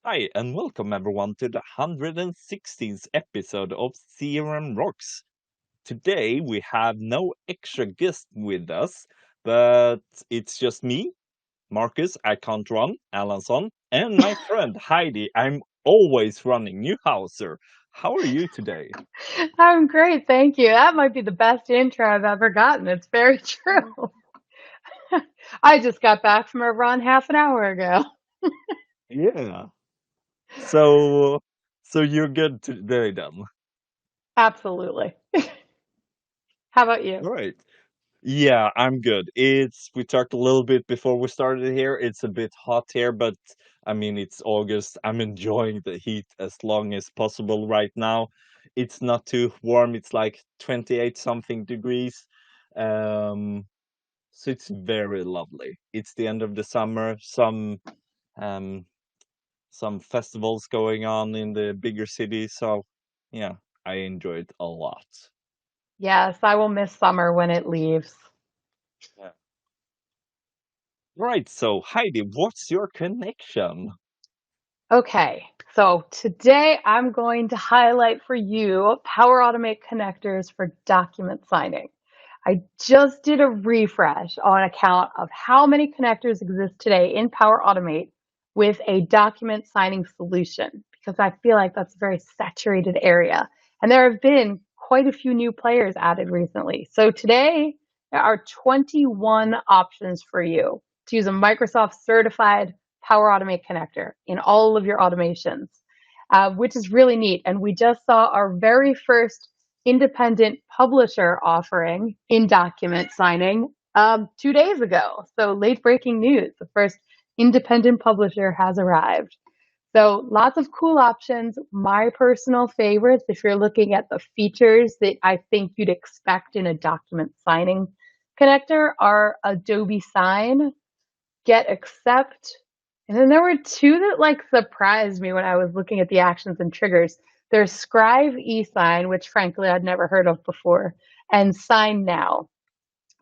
Hi, and welcome everyone to the 116th episode of CRM Rocks. Today we have no extra guest with us, but it's just me, Markus, I can't run, Erlandsson, and my friend Heidi. I'm always running Neuhauser. How are you today? I'm great, thank you. That might be the best intro I've ever gotten. It's very true. I just got back from a run half an hour ago. Yeah. So, so you're good today then? Absolutely. How about you? Right. Yeah, I'm good. We talked a little bit before we started here. It's a bit hot here, but I mean, it's August. I'm enjoying the heat as long as possible right now. It's not too warm. It's like 28 something degrees. Um, so it's very lovely. It's the end of the summer. Um some festivals going on in the bigger cities. So yeah, I enjoy it a lot. Yes, I will miss summer when it leaves. Yeah. Right, so Heidi, what's your connection? Okay, so today I'm going to highlight for you Power Automate connectors for document signing. I just did a refresh on account of how many connectors exist today in Power Automate with a document signing solution, because I feel like that's a very saturated area. And there have been quite a few new players added recently. So today there are 21 options for you to use a Microsoft certified Power Automate connector in all of your automations, which is really neat. And we just saw our very first independent publisher offering in document signing 2 days ago. So late breaking news. The first independent publisher has arrived. So lots of cool options. My personal favorites, if you're looking at the features that I think you'd expect in a document signing connector, are Adobe Sign, Get Accept, and then there were two that surprised me when I was looking at the actions and triggers. There's Scribe eSign, which frankly I'd never heard of before, and Sign Now.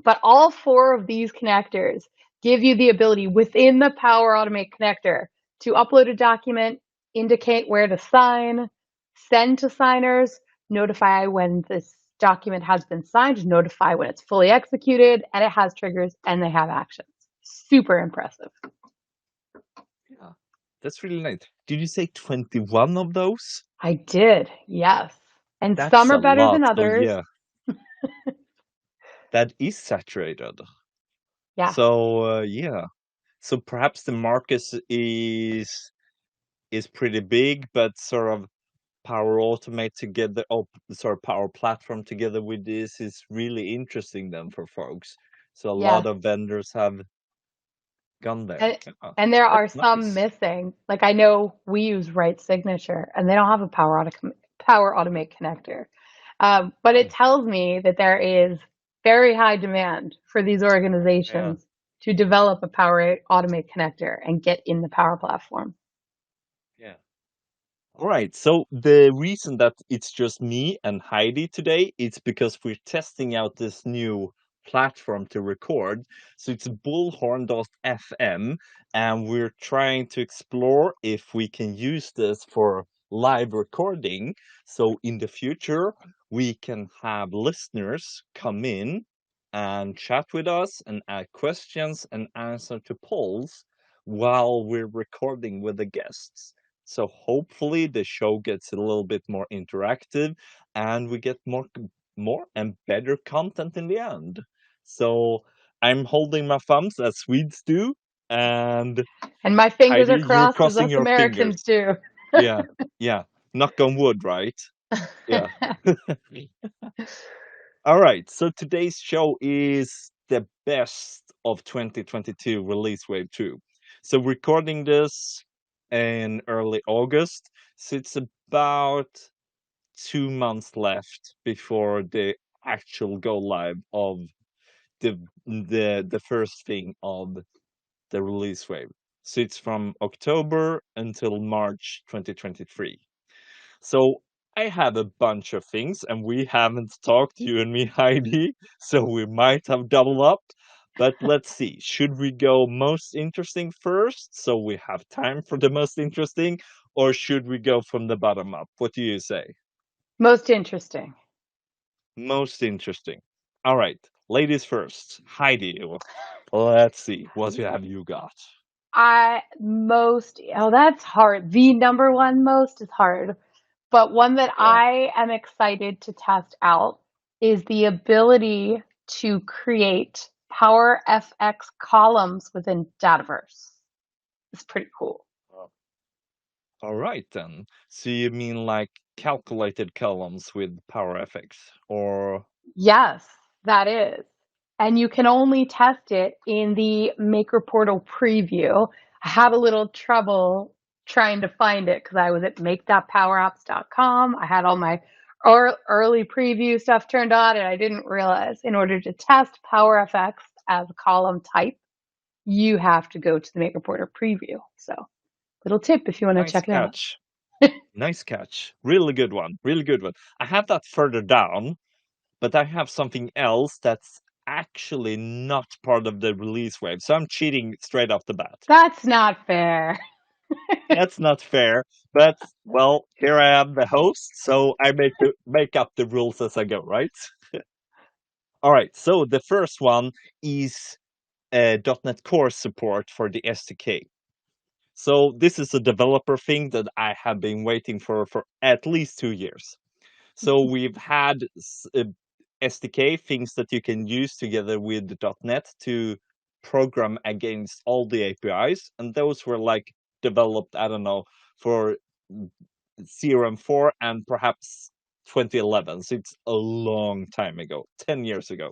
But all four of these connectors give you the ability within the Power Automate connector to upload a document, indicate where to sign, send to signers, notify when this document has been signed, notify when it's fully executed, and it has triggers and they have actions. Super impressive. Yeah, that's really nice. Did you say 21 of those? I did, yes. And some That's are a better lot. than So others. yeah, that is saturated. Yeah. So yeah, so perhaps the market is pretty big, but sort of Power Automate together, oh, sorry, Power Platform together with this is really interesting then for folks. So a lot Yes. of vendors have gone there. And, Yeah, and there are that's some nice. missing. Like I know we use Right Signature and they don't have a Power Automate connector. But it Oh, tells me that there is very high demand for these yeah. organizations to develop a Power Automate connector and get in the Power Platform. Yeah. All right. So the reason that it's just me and Heidi today is because we're testing out this new platform to record. So it's bullhorn.fm, and we're trying to explore if we can use this for live recording. So in the future, we can have listeners come in and chat with us and add questions and answer to polls while we're recording with the guests. So hopefully the show gets a little bit more interactive and we get more and better content in the end. So I'm holding my thumbs as Swedes do, and And my fingers Heidi, are you're crossed as crossing us your fingers. Americans do. Yeah, yeah. Knock on wood, right? Yeah. All right. So today's show is the best of 2022 release wave 2. So recording this in early August. So it's about 2 months left before the actual go live of the first thing of the release wave. So it's from October until March 2023. So I have a bunch of things, and we haven't talked, you and me, Heidi, so we might have double up. But let's see. Should we go most interesting first, so we have time for the most interesting, or should we go from the bottom up? What do you say? Most interesting. Most interesting. All right, ladies first. Heidi, let's see. What have you got? That's hard. The number one most is hard. But one that Yeah. I am excited to test out is the ability to create PowerFX columns within Dataverse. It's pretty cool. All right then. So you mean like calculated columns with PowerFX, or Yes, that is. And you can only test it in the Maker Portal preview. I had a little trouble trying to find it because I was at make.powerapps.com. I had all my early preview stuff turned on, and I didn't realize in order to test PowerFX as a column type, you have to go to the Maker Portal preview. So, little tip if you want to nice check it out. catch. Nice catch. Really good one. Really good one. I have that further down, but I have something else that's actually not part of the release wave. So I'm cheating straight off the bat. That's not fair. That's not fair, but well, here I am, the host, so I make up the rules as I go, right? All right. So the first one is .NET Core support for the SDK. So this is a developer thing that I have been waiting for at least 2 years. So we've had SDK things that you can use together with the .NET to program against all the APIs, and those were like developed, I don't know, for CRM4 and perhaps 2011. So it's a long time ago, 10 years ago.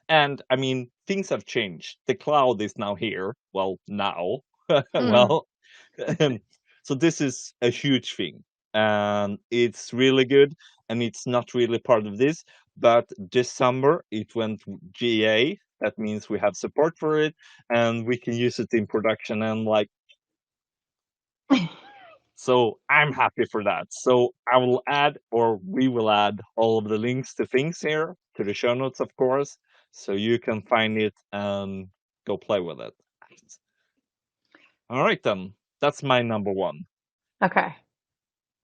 And I mean, things have changed. The cloud is now here. Well, now. Mm. Well, so this is a huge thing. And it's really good. And it's not really part of this. But this summer, it went GA. That means we have support for it. And we can use it in production. And like, so I'm happy for that. So I will add, or we will add all of the links to things here to the show notes, of course, so you can find it and go play with it. All right, then. That's my number one. Okay.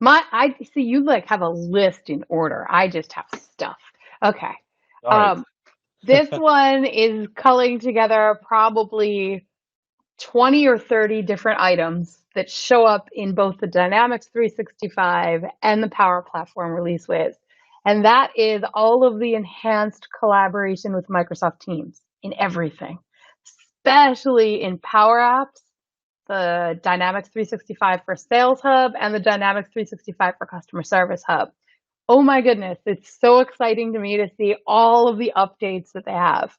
I see you like have a list in order. I just have stuff. Okay. All right. Um, this one is culling together probably 20 or 30 different items that show up in both the Dynamics 365 and the Power Platform release waves. And that is all of the enhanced collaboration with Microsoft Teams in everything, especially in Power Apps, the Dynamics 365 for Sales Hub, and the Dynamics 365 for Customer Service Hub. Oh my goodness, it's so exciting to me to see all of the updates that they have.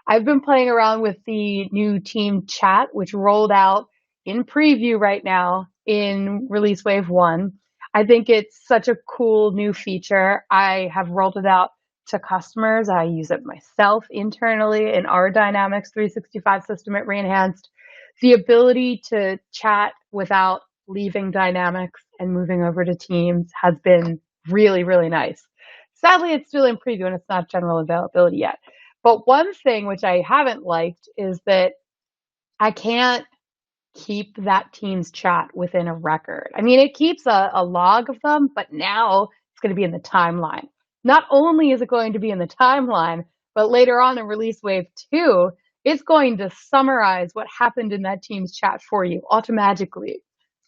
I've been playing around with the new team chat, which rolled out in preview right now in release wave 1. I think it's such a cool new feature. I have rolled it out to customers. I use it myself internally in our Dynamics 365 system at Reenhanced. The ability to chat without leaving Dynamics and moving over to Teams has been really, really nice. Sadly, it's still in preview and it's not general availability yet. But one thing which I haven't liked is that I can't keep that Teams chat within a record. I mean, it keeps a log of them, but now it's going to be in the timeline. Not only is it going to be in the timeline, but later on in release wave 2, it's going to summarize what happened in that Teams chat for you automatically.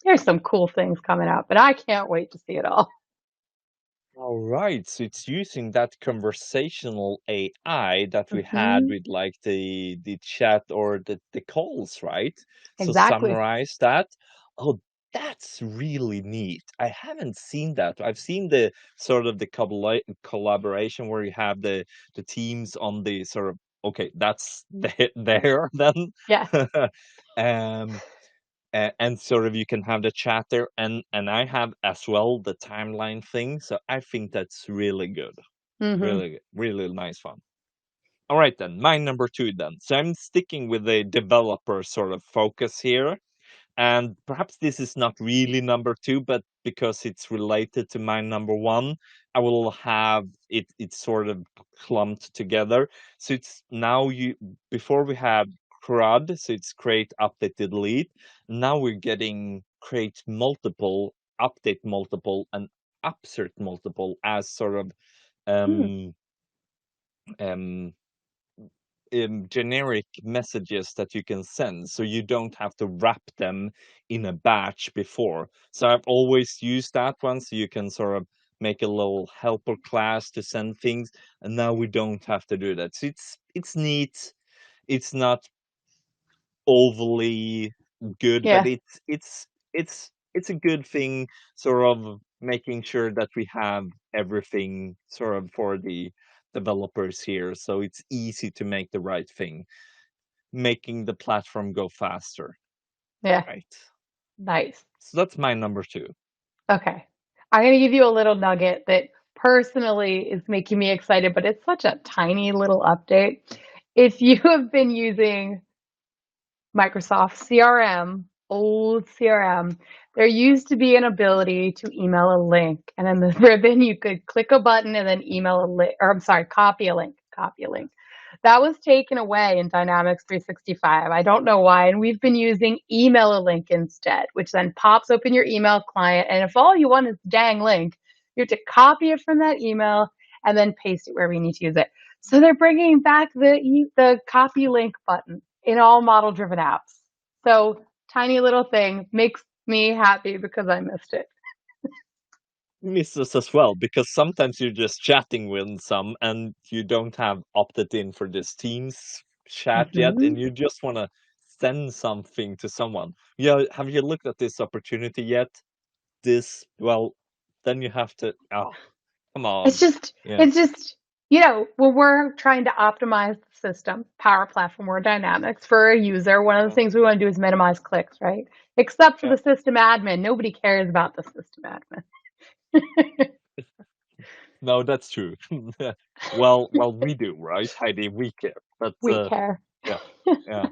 There's some cool things coming out, but I can't wait to see it all. All right. So it's using that conversational AI that we had Mm-hmm. with like the chat or the calls, right? So Exactly. summarize that. Oh, that's really neat. I haven't seen that. I've seen the sort of the collaboration where you have the teams on the sort of okay, that's there then. Yes. um and sort of you can have the chat there, and I have as well the timeline thing, so I think that's really good, Mm-hmm. really good, really nice fun. All right, then my number two then. So I'm sticking with the developer sort of focus here, And perhaps this is not really number two, but because it's related to my number one, I will have it's sort of clumped together. So it's now before we had CRUD, so it's create, update, delete. Now we're getting create multiple, update multiple, and upsert multiple as sort of Hmm. um um generic messages that you can send, so you don't have to wrap them in a batch before. So I've always used that one, so you can sort of make a little helper class to send things, and now we don't have to do that. So it's neat. It's not overly good, but Yeah. it's a good thing, sort of making sure that we have everything sort of for the developers here, so it's easy to make the right thing, making the platform go faster, Yeah. right? Nice. So that's my number two. Okay. I'm going to give you a little nugget that personally is making me excited, but it's such a tiny little update. If you have been using Microsoft CRM, old CRM, there used to be an ability to email a link, and in the ribbon you could click a button and then email a link, or I'm sorry, copy a link, copy a link. That was taken away in Dynamics 365. I don't know why, and we've been using email a link instead, which then pops open your email client, and if all you want is dang link, you have to copy it from that email and then paste it wherever you need to use it. So they're bringing back the copy link button in all model-driven apps. So tiny little thing makes me happy because I missed it. Miss us as well, because sometimes you're just chatting with some and you don't have opted in for this Teams chat yet, Mm-hmm. and you just want to send something to someone. Yeah, have you looked at this opportunity yet? This, well, then you have to, oh, come It's on. just, Yeah. it's just, you know, when we're trying to optimize the system, Power Platform or Dynamics for a user, one of the Yeah. things we want to do is minimize clicks, right? Except for Yeah. the system admin. Nobody cares about the system admin. No, that's true. Well, we do, right, Heidi? We care. But We care. yeah, yeah.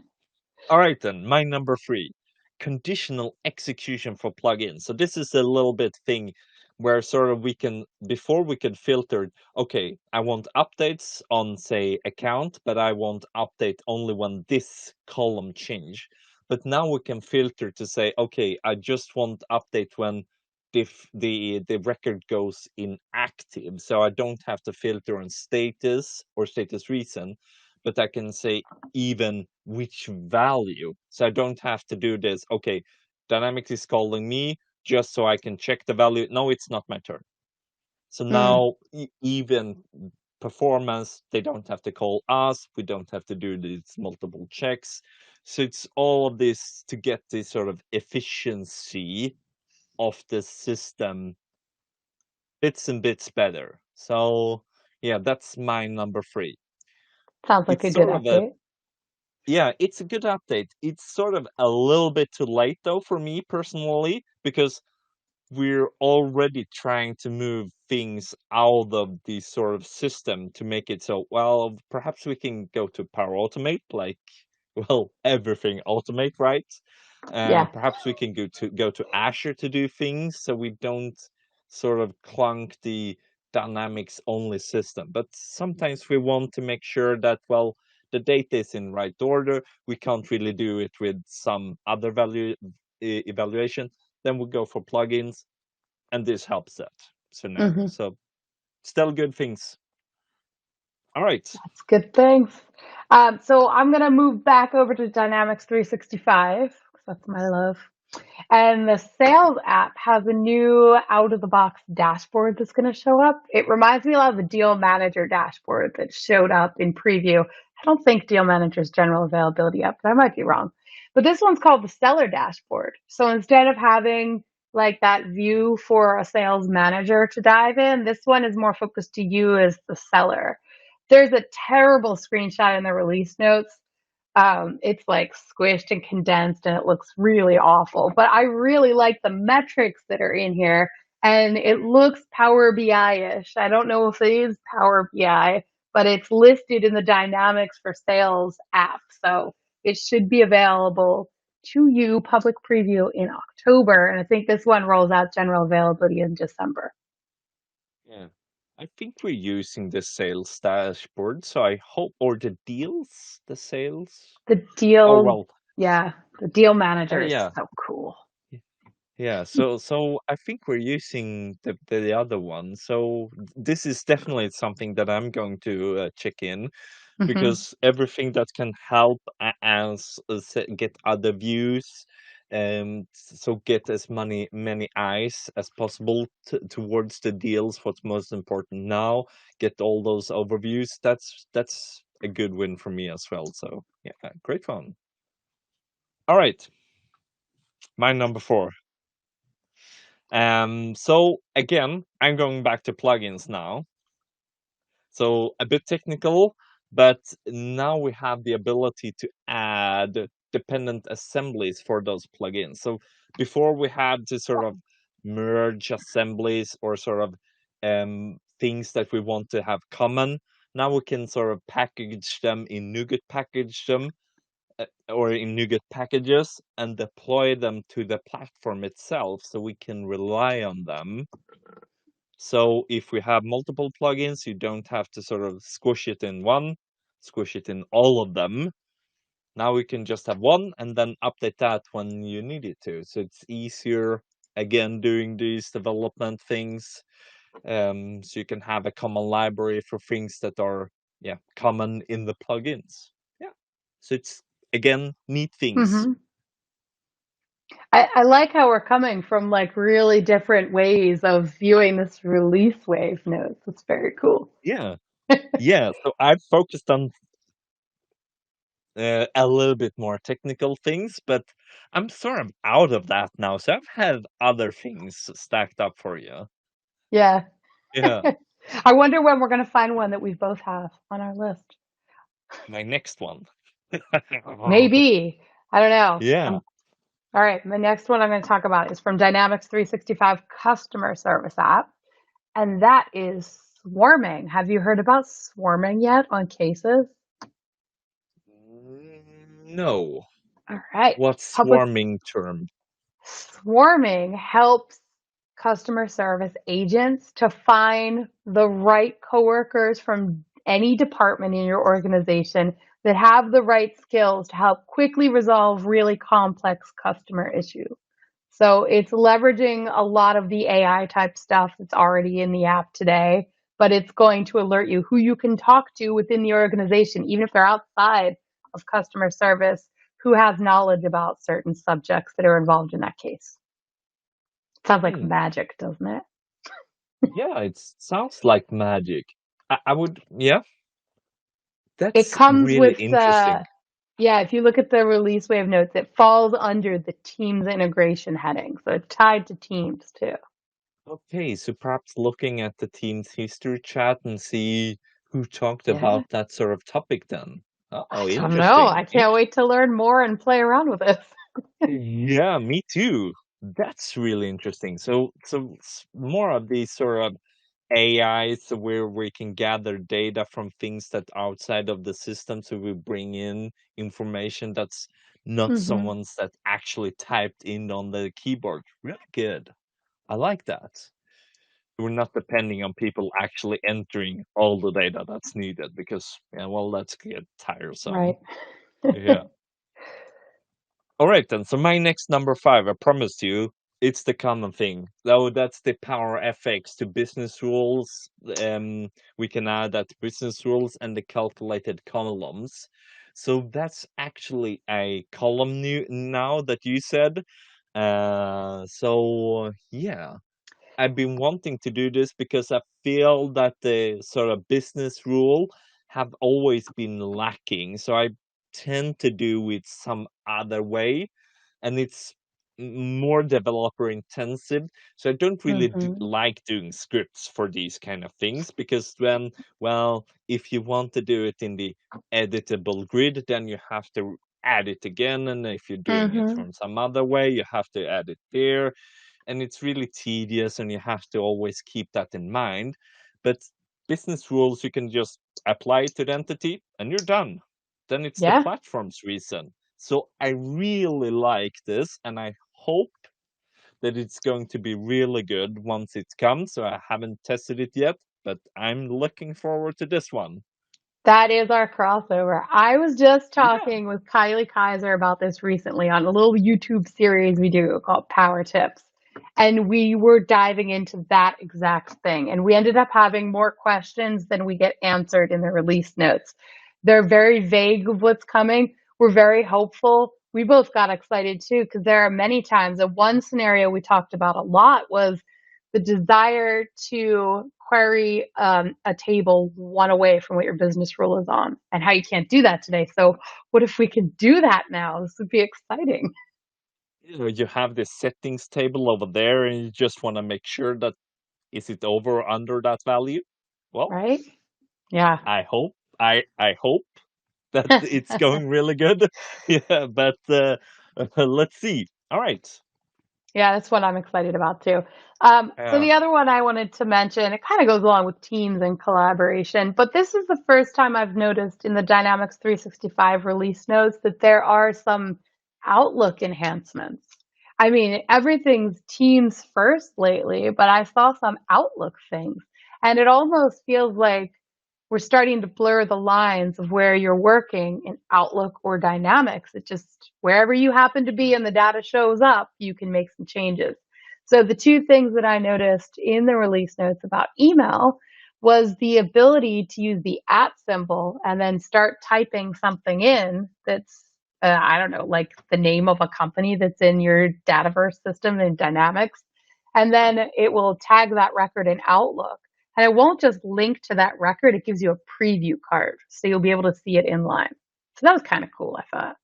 All right, then. My number three, conditional execution for plugins. So this is a little bit thing where sort of we can, before we could filter, okay, I want updates on, say, account, but I want update only when this column change. But now we can filter to say, okay, I just want update when the record goes inactive. So I don't have to filter on status or status reason, but I can say even which value. So I don't have to do this. Okay, Dynamics is calling me just so I can check the value. No, it's not my turn. So Mm, now even performance, they don't have to call us. We don't have to do these multiple checks. So it's all of this to get this sort of efficiency of the system bits and bits better. So yeah, that's my number three. sounds like It's a good sort of a update. Yeah, it's a good update. It's sort of a little bit too late though for me personally, because we're already trying to move things out of the sort of system to make it so, well, perhaps we can go to Power Automate, like, well, everything automate, right? Yeah. Perhaps we can go to Azure to do things so we don't sort of clunk the Dynamics only system. But sometimes we want to make sure that, well, the data is in right order. We can't really do it with some other value evaluation. Then we go for plugins, and this helps that scenario. Hmm. So still good things. All right. That's good. Thanks. So I'm going to move back over to Dynamics 365 because that's my love. And the sales app has a new out of the box dashboard that's going to show up. It reminds me a lot of the Deal Manager dashboard that showed up in preview. I don't think Deal Manager's general availability yet, but I might be wrong. But this one's called the seller dashboard. So instead of having like that view for a sales manager to dive in, this one is more focused to you as the seller. There's a terrible screenshot in the release notes. It's like squished and condensed and it looks really awful. But I really like the metrics that are in here and it looks Power BI-ish. I don't know if it is Power BI, but it's listed in the Dynamics for Sales app. So it should be available to you public preview in October. And I think this one rolls out general availability in December. Yeah. I think we're using the sales dashboard, so I hope, or the deals, the sales. The Oh, deal, well, yeah, the deal manager is yeah. so cool. Yeah, so I think we're using the other one. So this is definitely something that I'm going to check in, Hmm. because everything that can help as get other views, so get as many eyes as possible towards the deals. What's most important now? Get all those overviews. That's a good win for me as well. So yeah, great fun. All right, my number four. So again, I'm going back to plugins now. So a bit technical, but now we have the ability to add dependent assemblies for those plugins. So before we had to sort of merge assemblies or sort of things that we want to have common. Now we can sort of package them in NuGet package them or in NuGet packages and deploy them to the platform itself so we can rely on them. So if we have multiple plugins, you don't have to sort of squish it in one, squish it in all of them. Now we can just have one and then update that when you need it to. So it's easier, again, doing these development things. So you can have a common library for things that are, yeah, common in the plugins. Yeah. So it's, again, neat things. Hmm. I like how we're coming from like really different ways of viewing this release wave notes. It's very cool. Yeah. Yeah. So I've focused on a little bit more technical things, but I'm sort of out of that now. So I've had other things stacked up for you. Yeah. Yeah, I wonder when we're going to find one that we both have on our list. my next one. Maybe. I don't know. Yeah. All right. The next one I'm going to talk about is from Dynamics 365 Customer Service app, and that is swarming. Have you heard about swarming yet on cases? No. All right. What's Public swarming term? swarming helps customer service agents to find the right coworkers from any department in your organization that have the right skills to help quickly resolve really complex customer issues. So it's leveraging a lot of the AI type stuff that's already in the app today, but it's going to alert you who you can talk to within the organization, even if they're outside of customer service, who has knowledge about certain subjects that are involved in that case. Sounds like Hmm. magic, doesn't it? Yeah, it sounds like magic. I would, yeah, It that's comes really with interesting. yeah, if you look at the release wave notes, it falls under the Teams integration heading. So it's tied to Teams too. Okay, so perhaps looking at the team's history chat and see who talked Yeah. about that sort of topic then. I Oh, don't know. interesting. I can't wait to learn more and play around with this. Yeah, me too. That's really interesting. So more of these sort of AIs where we can gather data from things that outside of the system, so we bring in information that's not Hmm. someone's that actually typed in on the keyboard. Really good. I like that. We're not depending on people actually entering all the data that's needed because, yeah, well, that's get tiresome. Right. Yeah. All right then. So my next number five, I promised you, it's the common thing. Though that's the PowerFX to business rules. We can add that to business rules and the calculated columns. So that's actually a column new now that you said. So yeah, I've been wanting to do this because I feel that the sort of business rule have always been lacking. So I tend to do it some other way, and it's more developer intensive. So I don't really Hmm. like doing scripts for these kind of things because then, well, if you want to do it in the editable grid, then you have to add it again, and if you're doing it Hmm. from some other way, you have to add it there, and it's really tedious and you have to always keep that in mind. But business rules, you can just apply it to the entity and you're done. Then it's the Yeah. platform's reason. So I really like this, and I hope that it's going to be really good once it comes. So I haven't tested it yet, but I'm looking forward to this one. That is our crossover. I was just Yeah. talking with Kylie Kaiser about this recently on a little YouTube series we do called Power Tips. And we were diving into that exact thing. And we ended up having more questions than we get answered in the release notes. They're very vague of what's coming. We're very hopeful. We both got excited too, because there are many times, and one scenario we talked about a lot was the desire to query a table one away from what your business rule is on, and how you can't do that today. So what if we can do that now? This would be exciting, You have this settings table over there, and you just want to make sure that is it over or under that value? Well, right? Yeah. I hope that it's going really good. Yeah, but let's see. All right. Yeah, that's what I'm excited about too. So Yeah. the other one I wanted to mention, it kind of goes along with teams and collaboration, but this is the first time I've noticed in the Dynamics 365 release notes that there are some Outlook enhancements. I mean, everything's Teams first lately, but I saw some Outlook things, and it almost feels like we're starting to blur the lines of where you're working in Outlook or Dynamics. It just, wherever you happen to be and the data shows up, you can make some changes. So the two things that I noticed in the release notes about email was the ability to use the @ symbol and then start typing something in that's, I don't know, like the name of a company that's in your Dataverse system in Dynamics. And then it will tag that record in Outlook. And it won't just link to that record, it gives you a preview card. So you'll be able to see it in line. So that was kind of cool, I thought.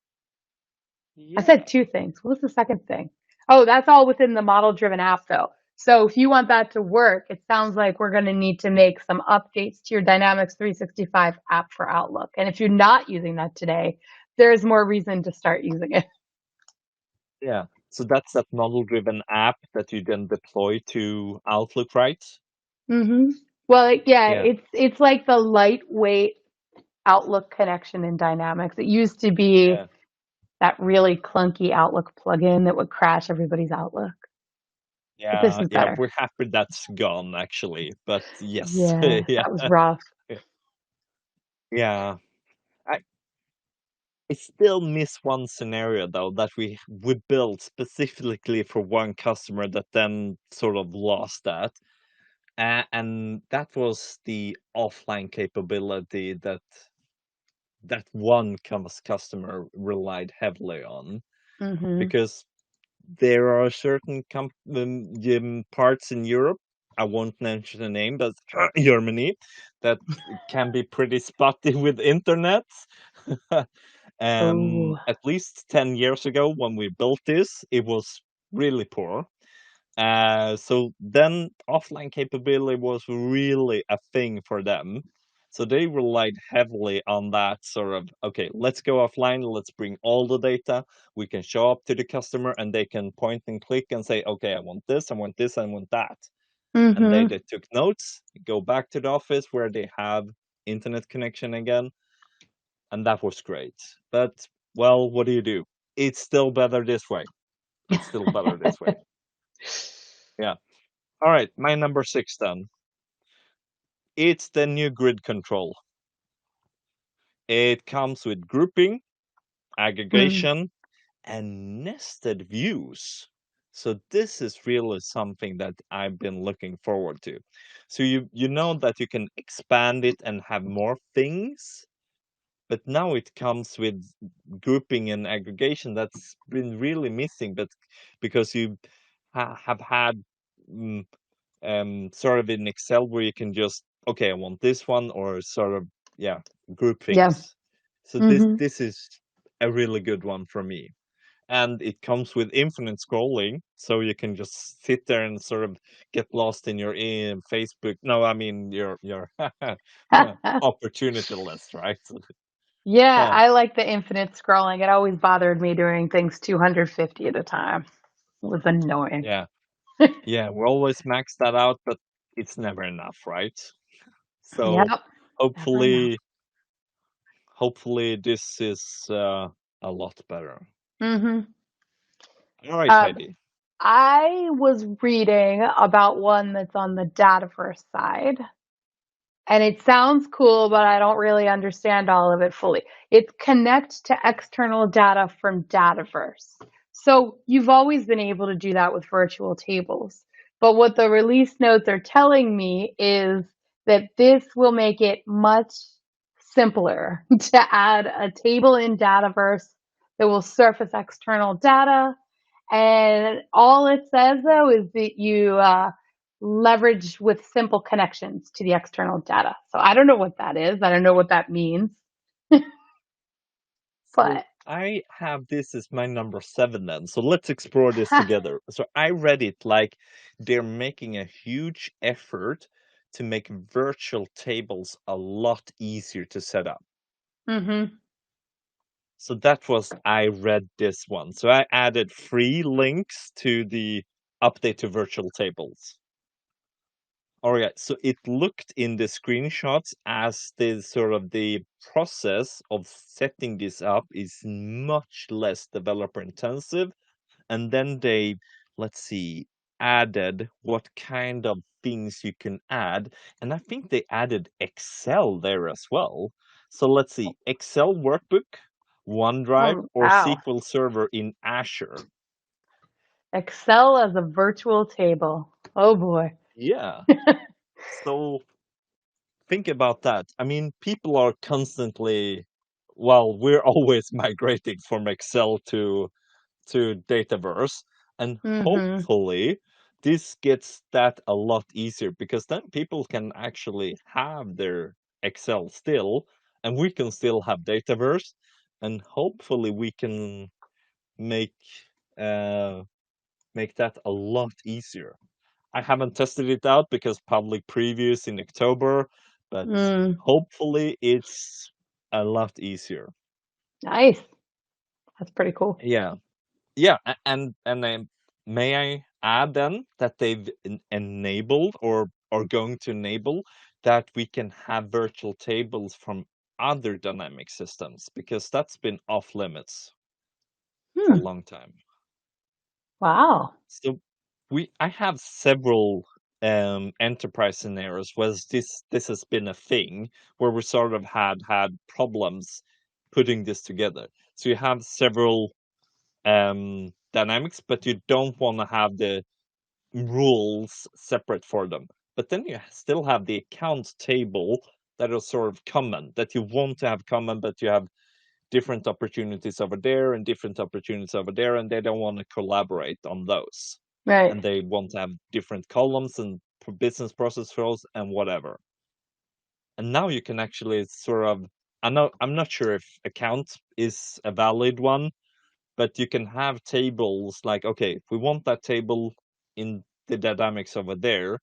I said Yeah. two things. What was the second thing? Oh, that's all within the model driven app though. So if you want that to work, it sounds like we're going to need to make some updates to your Dynamics 365 app for Outlook. And if you're not using that today, there's more reason to start using it. Yeah. So that's that model-driven app that you then deploy to Outlook, right? Mm-hmm. Well, yeah, Yeah. it's like the lightweight Outlook connection in Dynamics. It used to be Yeah. that really clunky Outlook plugin that would crash everybody's Outlook. But this Yeah. is Yeah. better. We're happy that's gone, actually. But yes. Yeah, Yeah. that was rough. Yeah. I, I still miss one scenario though that we built specifically for one customer that then sort of lost that. And that was the offline capability that one customer relied heavily on, Hmm. because there are certain parts in Europe, I won't mention the name, but Germany, that can be pretty spotty with internet. Oh. At least 10 years ago when we built this, it was really poor. So then offline capability was really a thing for them. So they relied heavily on that sort of, okay, let's go offline, let's bring all the data. We can show up to the customer and they can point and click and say, okay, I want this, I want this, I want that. And Hmm. they took notes, go back to the office where they have internet connection again. And that was great. But, well, what do you do? It's still better this way. It's still better this way. Yeah. All right, my number six then. It's the new grid control. It comes with grouping, Mm. aggregation, and nested views. So this is really something that I've been looking forward to. So you know that you can expand it and have more things, but now it comes with grouping and aggregation that's been really missing. But because you have had mm, sort of in Excel where you can just, okay, I want this one, or sort of, yeah, group Yeah. things. So this Hmm. this is a really good one for me. And it comes with infinite scrolling, so you can just sit there and sort of get lost in your Facebook. No, I mean your opportunity list, right? Yeah, Huh. I like the infinite scrolling. It always bothered me doing things 250 at a time. It was annoying. Yeah, yeah, we always max that out, but it's never enough, right? So Yep. Never enough. hopefully hopefully this is a lot better. Mm-hmm. All right, Heidi. I was reading about one that's on the Dataverse side. And it sounds cool, but I don't really understand all of it fully. It connects to external data from Dataverse. So you've always been able to do that with virtual tables. But what the release notes are telling me is that this will make it much simpler to add a table in Dataverse that will surface external data. And all it says, though, is that you leverage with simple connections to the external data. So I don't know what that is. I don't know what that means. So But I have this as my number 7 then. So let's explore this together. So I read it like they're making a huge effort to make virtual tables a lot easier to set up. mm-hmm. So that was, I read this one. So I added 3 links to the update to virtual tables. All right, so it looked in the screenshots as the sort of the process of setting this up is much less developer intensive. And then they, let's see, added what kind of things you can add. And I think they added Excel there as well. So let's see, Excel workbook, OneDrive, Oh, or wow. SQL Server in Azure. Excel as a virtual table. Oh boy. Yeah. So think about that. I mean, people are constantly, well, we're always migrating from Excel to Dataverse, and mm-hmm. hopefully this gets that a lot easier because then people can actually have their Excel still, and we can still have Dataverse, and hopefully we can make uh, make that a lot easier. I haven't tested it out because public preview is in October, but Mm, hopefully it's a lot easier. nice. That's pretty cool. Yeah, yeah, and then may I add then that they've enabled or are going to enable that we can have virtual tables from other dynamic systems because that's been off limits for a Hmm. long time. Wow. So I have several enterprise scenarios where this has been a thing where we sort of had problems putting this together. So you have several dynamics, but you don't want to have the rules separate for them. But then you still have the account table that are sort of common that you want to have common, but you have different opportunities over there and different opportunities over there, and they don't want to collaborate on those. Right. And they want to have different columns and business process flows and whatever. And now you can actually sort of, I'm not sure if account is a valid one, but you can have tables like, okay, if we want that table in the dynamics over there,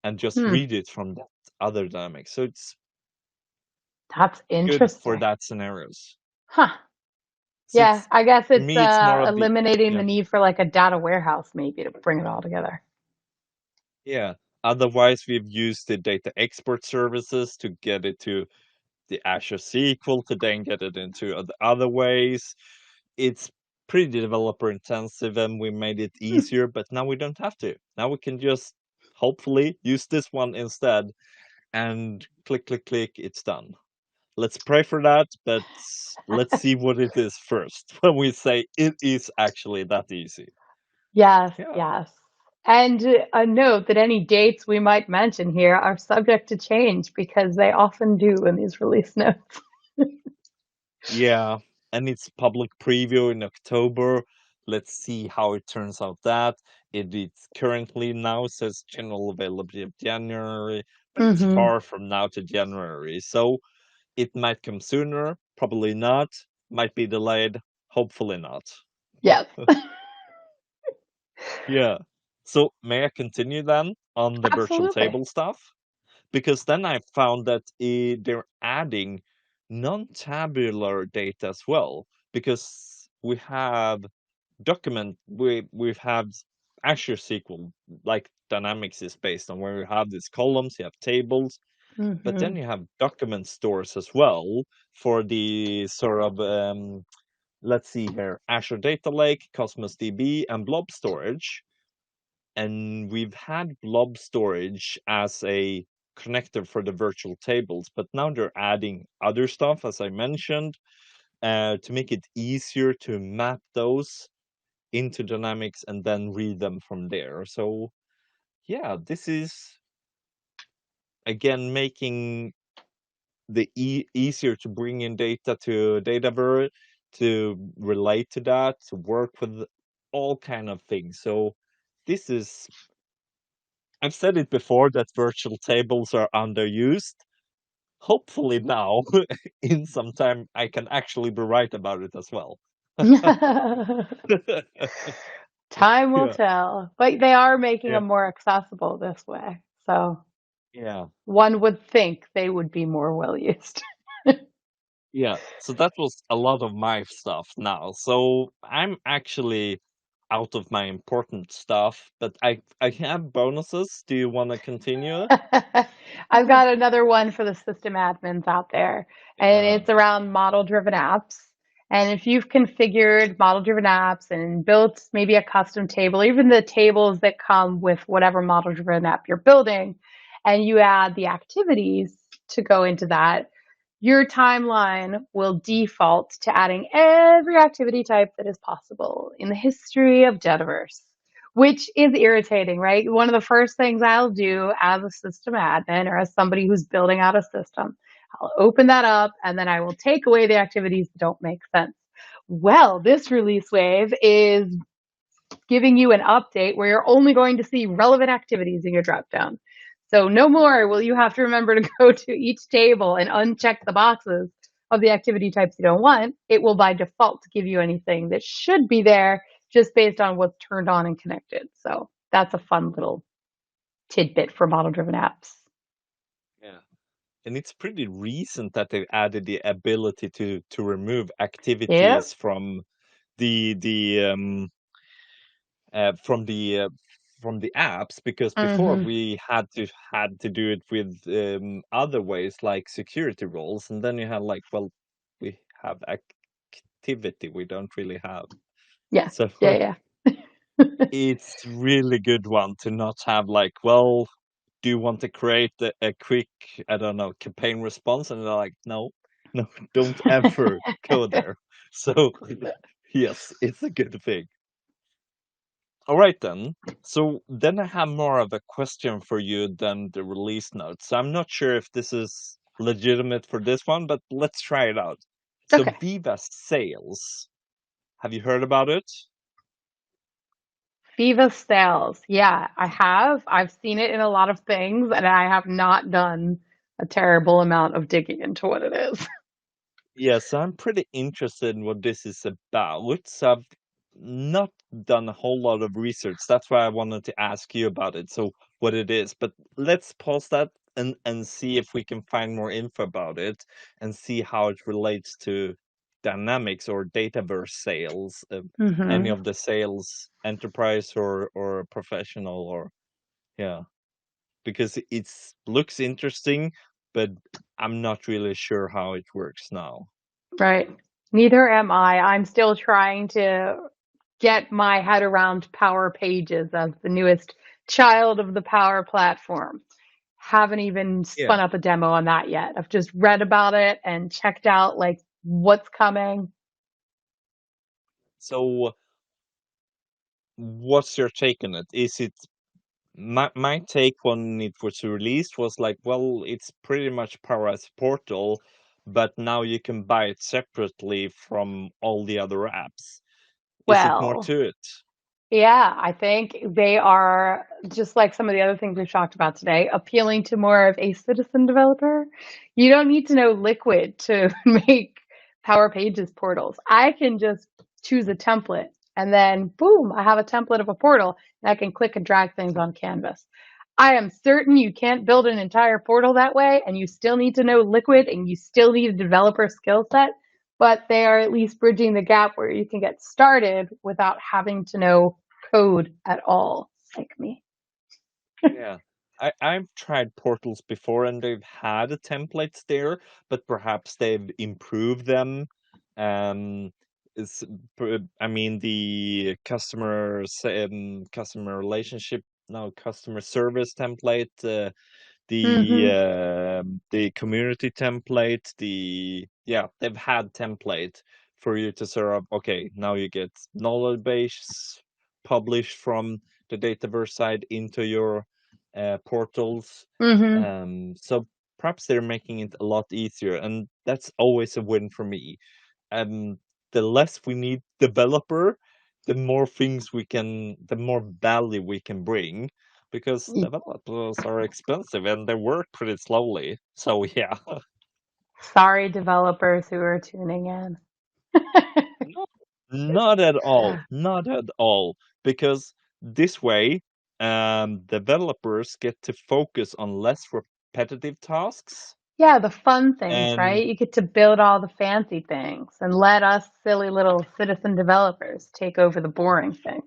and just Hmm. read it from that other dynamic. So it's That's good for interesting. that scenarios. Huh. So Yeah, it's, I guess for it's me, it's more of the, eliminating the yeah, need for like a data warehouse maybe to bring it all together. yeah. Otherwise, we've used the data export services to get it to the Azure SQL to then get it into other ways. It's pretty developer intensive and we made it Hmm. easier, but now we don't have to. Now we can just hopefully use this one instead and click, click, click, it's done. Let's pray for that, but let's see what it is first when we say it is actually that easy. Yes, Yeah. yes. And a note that any dates we might mention here are subject to change because they often do in these release notes. Yeah, and it's public preview in October. Let's see how it turns out that. It currently now says general availability of January, but it's Mm-hmm. far from now to January. So it might come sooner, probably not, might be delayed, hopefully not. Yes. Yeah. So may I continue then on the virtual Absolutely. table stuff? Because then I found that they're adding non-tabular data as well. Because we have we've had Azure SQL, like Dynamics is based on where you have these columns, you have tables, but Mm-hmm. then you have document stores as well for the sort of let's see here, Azure Data Lake, Cosmos DB, and Blob Storage. And we've had Blob Storage as a connector for the virtual tables, but now they're adding other stuff, as I mentioned, to make it easier to map those into Dynamics and then read them from there. So yeah, this is again making the easier to bring in data to Dataverse, to relate to that, to work with all kind of things. So this is, I've said it before that virtual tables are underused. Hopefully now, in some time, I can actually be right about it as well. Time will Yeah, tell. But they are making yeah, them more accessible this way. So yeah, one would think they would be more well used. yeah. So that was a lot of my stuff now. So I'm actually out of my important stuff, but I have bonuses. Do you want to continue? I've got another one for the system admins out there, and Yeah, it's around model-driven apps. And if you've configured model-driven apps and built maybe a custom table, even the tables that come with whatever model-driven app you're building, and you add the activities to go into that, your timeline will default to adding every activity type that is possible in the history of Jediverse, which is irritating, right? One of the first things I'll do as a system admin or as somebody who's building out a system, I'll open that up and then I will take away the activities that don't make sense. Well, this release wave is giving you an update where you're only going to see relevant activities in your dropdown. So no more will you have to remember to go to each table and uncheck the boxes of the activity types you don't want. It will by default give you anything that should be there just based on what's turned on and connected. So that's a fun little tidbit for model-driven apps. yeah. And it's pretty recent that they added the ability to remove Yeah. activities the uh, from the uh, from the apps, because before Mm-hmm. we had to do it with other ways like security roles, and then you had like, well, we have activity we don't really have. Yeah. So Yeah. it's really good one to not have like, well, do you want to create a quick, I don't know, campaign response? And they're like, no, no, don't ever go there. So yes, it's a good thing. All right then. So then I have more of a question for you than the release notes. So I'm not sure if this is legitimate for this one, but let's try it out. So Okay. Viva Sales, have you heard about it? Viva Sales. Yeah, I have. I've seen it in a lot of things, and I have not done a terrible amount of digging into what it is. Yes, I'm pretty interested in what this is about. So I've not done a whole lot of research. That's why I wanted to ask you about it. So what it is. But let's pause that and see if we can find more info about it and see how it relates to Dynamics or Dataverse sales, any Hmm. of the sales, enterprise or professional, or yeah, because it's looks interesting, but I'm not really sure how it works now. Right. Neither am I. I'm still trying to get my head around Power Pages as the newest child of the Power platform. Haven't even Yeah. spun up a demo on that yet. I've just read about it and checked out like what's coming. So, what's your take on it? Is it my take when it was released was like, well, it's pretty much Power as Portal, but now you can buy it separately from all the other apps. Is it more Well, to it? yeah, I think they are just like some of the other things we've talked about today, appealing to more of a citizen developer. You don't need to know Liquid to make Power Pages portals. I can just choose a template and then boom, I have a template of a portal and I can click and drag things on Canvas. I am certain you can't build an entire portal that way, and you still need to know Liquid and you still need a developer skill set, but they are at least bridging the gap where you can get started without having to know code at all, like me. Yeah. I've tried portals before and they've had templates there, but perhaps they've improved them. Um, is I mean the customer relationship, no, customer service template, Mm-hmm. the community template, they've had template for you to sort of, okay, now you get knowledge base published from the Dataverse side into your portals. Mm-hmm. So perhaps they're making it a lot easier, and that's always a win for me. um, the less we need developer, the more things the more value we can bring, because developers are expensive and they work pretty slowly. So yeah, Sorry, developers who are tuning in. no, not at all, not at all, because this way, developers get to focus on less repetitive tasks Yeah, the fun things, and right? You get to build all the fancy things and let us silly little citizen developers take over the boring things.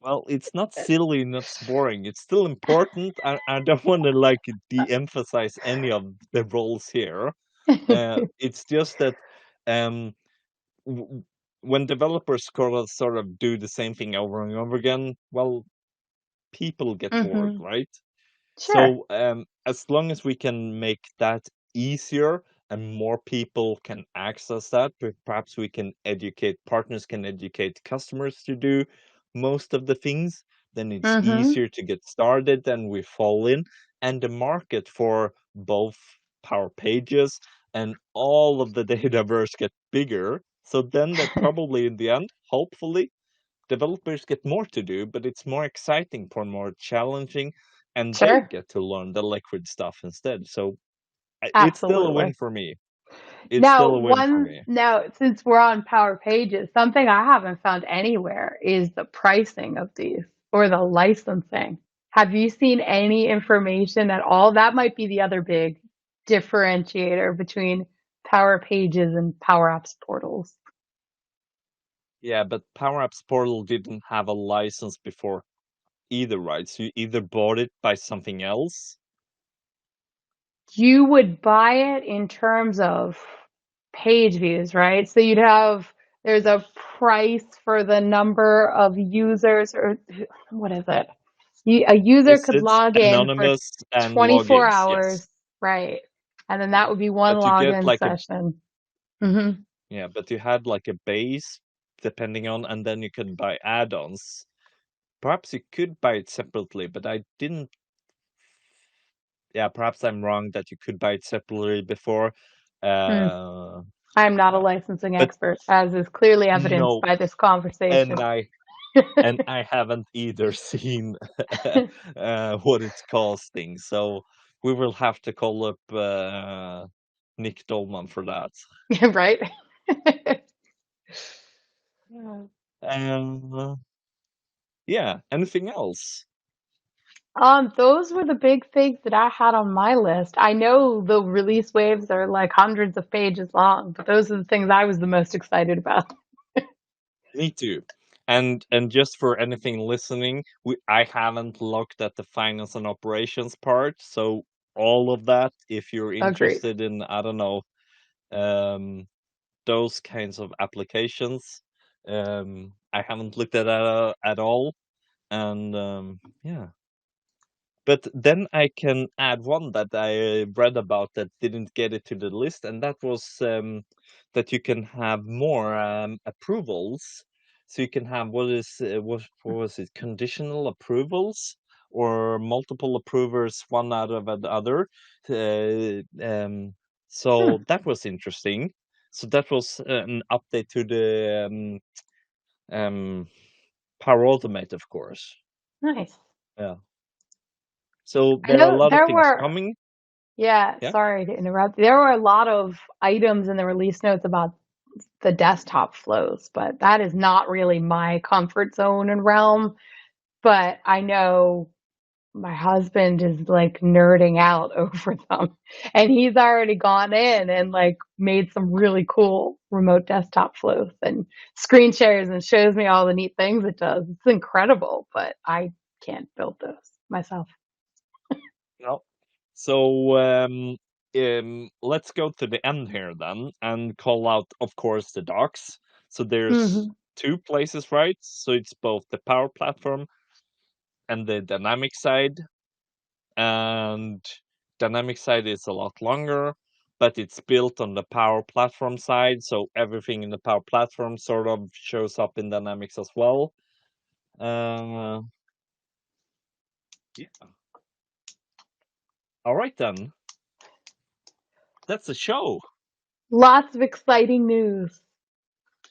well, it's not silly, not boring. It's still important. I don't want to like de-emphasize any of the roles here. It's just that um, w- when developers sort of do the same thing over and over again, well, people get bored, Hmm. right? Sure. So as long as we can make that easier and more people can access that, perhaps we can educate partners, can educate customers to do most of the things, then it's Hmm. easier to get started and we fall in. And the market for both Power Pages and all of the Dataverse get bigger. So then that probably in the end, hopefully, developers get more to do, but it's more exciting, for more challenging, and they Sure. get to learn the liquid stuff instead. So it's still a win Absolutely. for me. It's still a win for me. Now, since we're on Power Pages, something I haven't found anywhere is the pricing of these or the licensing. Have you seen any information at all? That might be the other big differentiator between Power Pages and Power Apps portals. Yeah, but Power Apps Portal didn't have a license before either, right? So you either bought it by something else. You would buy it in terms of page views, right? So there's a price for the number of users, or what is it? A user could Visits, log in for anonymous, and 24 logins, yes. hours, right? And then that would be one But you get login like a, session. Hmm. yeah, but you had like a base depending on, and then you could buy add-ons. Perhaps you could buy it separately, but I didn't. Yeah, perhaps I'm wrong that you could buy it separately before. Hmm. Uh, I'm not a yeah, licensing but expert, as is clearly evidenced no, by this conversation. and I haven't either seen what it's costing. So we will have to call up Nick Dolman for that. Right? Um, yeah, anything else? Those were the big things that I had on my list. I know the release waves are like hundreds of pages long, but those are the things I was the most excited about. Me too. And just for anything listening, I haven't looked at the finance and operations part. So all of that, if you're Agreed. interested in, I don't know, um, those kinds of applications, I haven't looked at that at all. And yeah. But then I can add one that I read about that didn't get it to the list, and that was that you can have more approvals. So you can have what was it, conditional approvals or multiple approvers, one out of another. Hmm, So that was interesting. So that was an update to the um, Power Automate, of course. nice. Yeah. So I there are a know lot of there things were, coming. yeah, Yeah, sorry to interrupt. There were a lot of items in the release notes about the desktop flows, but that is not really my comfort zone and realm. But I know my husband is like nerding out over them, and he's already gone in and like made some really cool remote desktop flows and screen shares and shows me all the neat things it does. It's incredible, but I can't build those myself. no. So let's go to the end here then and call out, of course, the docs. So there's two places, right? So it's both the Power Platform and the Dynamic side. And Dynamic side is a lot longer, but it's built on the Power Platform side. So everything in the Power Platform sort of shows up in Dynamics as well. Yeah. All right, then. That's the show. Lots of exciting news.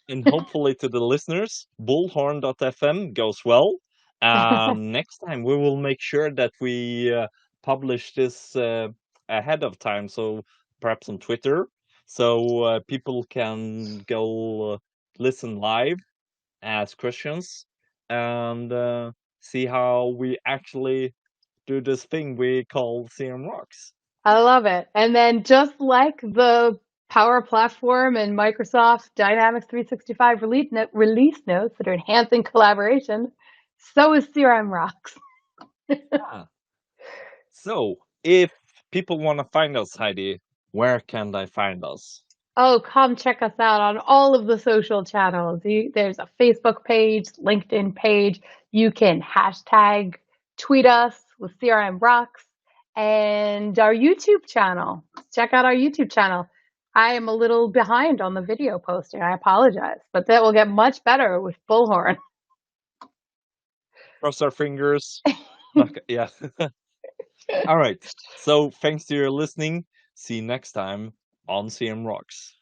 And hopefully to the listeners, bullhorn.fm goes well. Next time we will make sure that we publish this ahead of time, so perhaps on Twitter, so people can go listen live, ask questions, and see how we actually do this thing we call CM Rocks. I love it. And then just like the Power Platform and Microsoft Dynamics 365 release notes that are enhancing collaboration, so is CRM Rocks. Yeah. So, if people want to find us, Heidi, where can they find us? Oh, come check us out on all of the social channels. There's a Facebook page, LinkedIn page. You can hashtag tweet us with CRM Rocks and our YouTube channel. Check out our YouTube channel. I am a little behind on the video posting. I apologize, but that will get much better with Bullhorn. Cross our fingers. Yeah. All right. So, thanks to your listening. See you next time on CM Rocks.